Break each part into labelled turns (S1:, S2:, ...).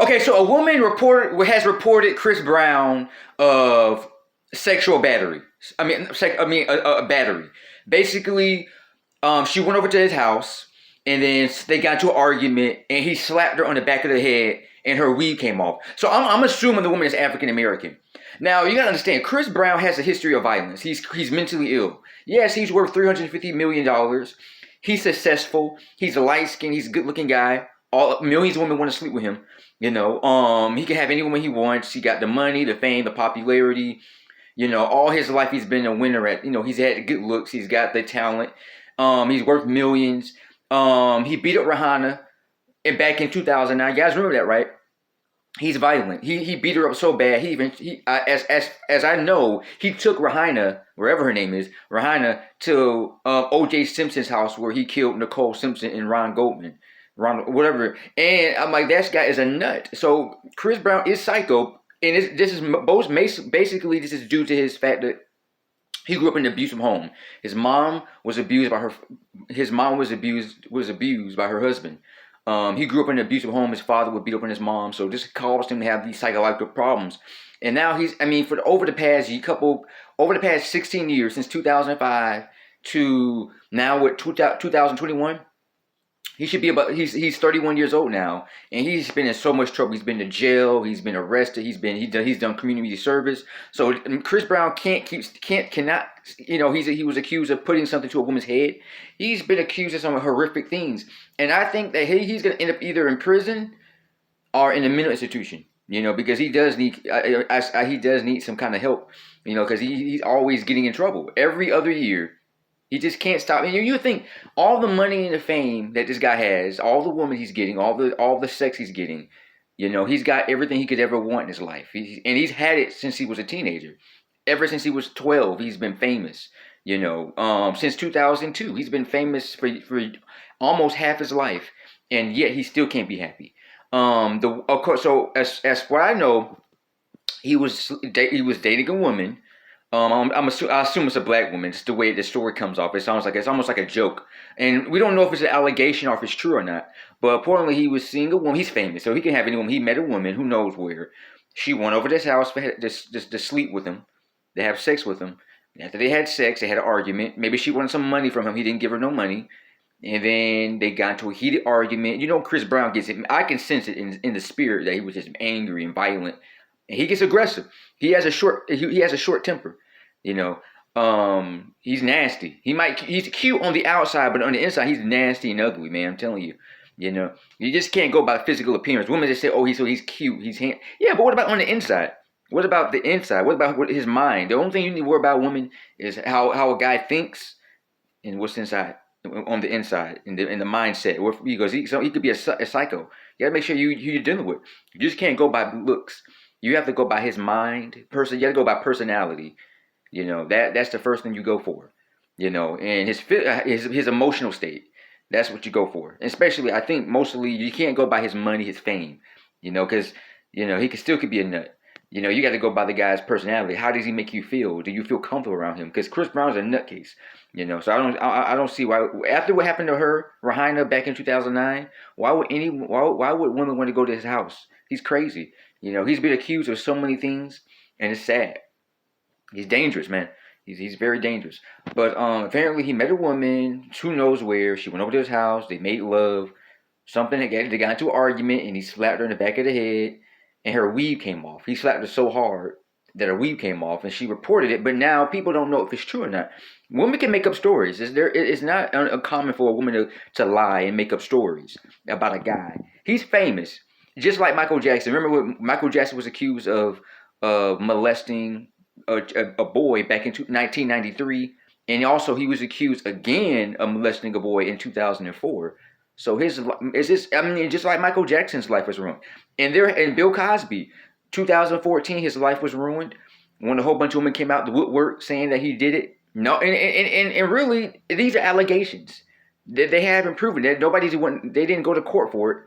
S1: Okay, so a woman has reported Chris Brown of sexual battery. A battery. Basically, she went over to his house, and then they got into an argument, and he slapped her on the back of the head, and her weave came off. So I'm assuming the woman is African American. Now you gotta understand, Chris Brown has a history of violence. He's mentally ill. Yes, he's worth $350 million. He's successful. He's a light skinned. He's a good looking guy. All millions of women want to sleep with him. He can have any woman he wants. He got the money, the fame, the popularity. All his life he's been a winner at. He's had good looks. He's got the talent. He's worth millions. He beat up Rihanna back in 2009. You guys remember that, right? He's violent. He beat her up so bad. As I know, he took Rihanna, wherever her name is, Rihanna, to O.J. Simpson's house where he killed Nicole Simpson and Ron Goldman. Whatever. And I'm like, that guy is a nut. So Chris Brown is psycho, and this is due to his fact that he grew up in an abusive home. His mom was abused by her. His mom was abused by her husband. He grew up in an abusive home. His father would beat up on his mom, so this caused him to have these psychological problems. And now over the past 16 years, since 2005 to now, with 2021. He's 31 years old now, and he's been in so much trouble. He's been to jail. He's been arrested. He's done community service. So Chris Brown cannot. He was accused of putting something to a woman's head. He's been accused of some horrific things, and I think that he's going to end up either in prison or in a mental institution. Because he does need some kind of help. Because he's always getting in trouble every other year. He just can't stop. And you think all the money and the fame that this guy has, all the women he's getting, all the sex he's getting, he's got everything he could ever want in his life. He's had it since he was a teenager. Ever since he was 12, he's been famous. Since 2002, he's been famous for almost half his life, and yet he still can't be happy. Of course, so as what I know, he was dating a woman. I assume it's a black woman. It's the way the story comes off. It's almost like a joke, and we don't know if it's an allegation or if it's true or not. But apparently, he was seeing a woman. He's famous, so he can have any woman. He met a woman, who knows where. She went over to his house to sleep with him, to have sex with him. After they had sex, they had an argument. Maybe she wanted some money from him. He didn't give her no money, and then they got into a heated argument. Chris Brown gets it. I can sense it in the spirit that he was just angry and violent, and he gets aggressive. He has a short temper. He's nasty. He's cute on the outside, but on the inside, he's nasty and ugly, man. I'm telling you. You just can't go by physical appearance. Women just say, "Oh, he's cute. Yeah, but what about on the inside? What about the inside? What about his mind? The only thing you need to worry about women is how a guy thinks and what's inside, on the inside, in the mindset. Because he could be a psycho. You gotta make sure you're dealing with. You just can't go by looks. You have to go by his mind, You gotta go by personality. That's the first thing you go for. And his emotional state. That's what you go for. And especially, I think mostly you can't go by his money, his fame. Because he could be a nut. You got to go by the guy's personality. How does he make you feel? Do you feel comfortable around him? Because Chris Brown's a nutcase. So I don't see why, after what happened to her, Rihanna, back in 2009, why would women want to go to his house? He's crazy. He's been accused of so many things, and it's sad. He's dangerous, man. He's very dangerous. But apparently he met a woman, who knows where. She went over to his house. They made love. They got into an argument, and he slapped her in the back of the head, and her weave came off. He slapped her so hard that her weave came off, and she reported it. But now people don't know if it's true or not. Women can make up stories. It's not uncommon for a woman to lie and make up stories about a guy. He's famous, just like Michael Jackson. Remember when Michael Jackson was accused of molesting a boy back in 1993, and also he was accused again of molesting a boy in 2004. So just like Michael Jackson's life was ruined, and Bill Cosby, 2014, his life was ruined when a whole bunch of women came out the woodwork saying that he did it. No, and really, these are allegations that they haven't proven that they didn't go to court for it.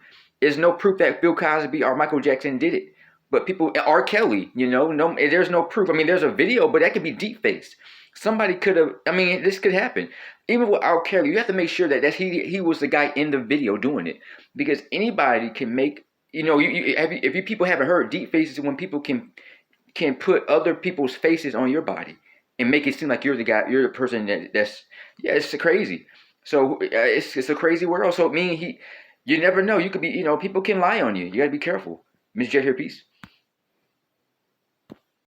S1: There's no proof that Bill Cosby or Michael Jackson did it. But people, R. Kelly, there's no proof. There's a video, but that could be deep faced. Somebody could have. This could happen. Even with R. Kelly, you have to make sure that he was the guy in the video doing it, because anybody can make you know, if you people haven't heard, deep fakes is when people can put other people's faces on your body and make it seem like you're the guy, you're the person that's yeah, it's crazy. So it's a crazy world. So me, you never know. You could be, you know, people can lie on you. You gotta be careful. Miss Jet here, peace.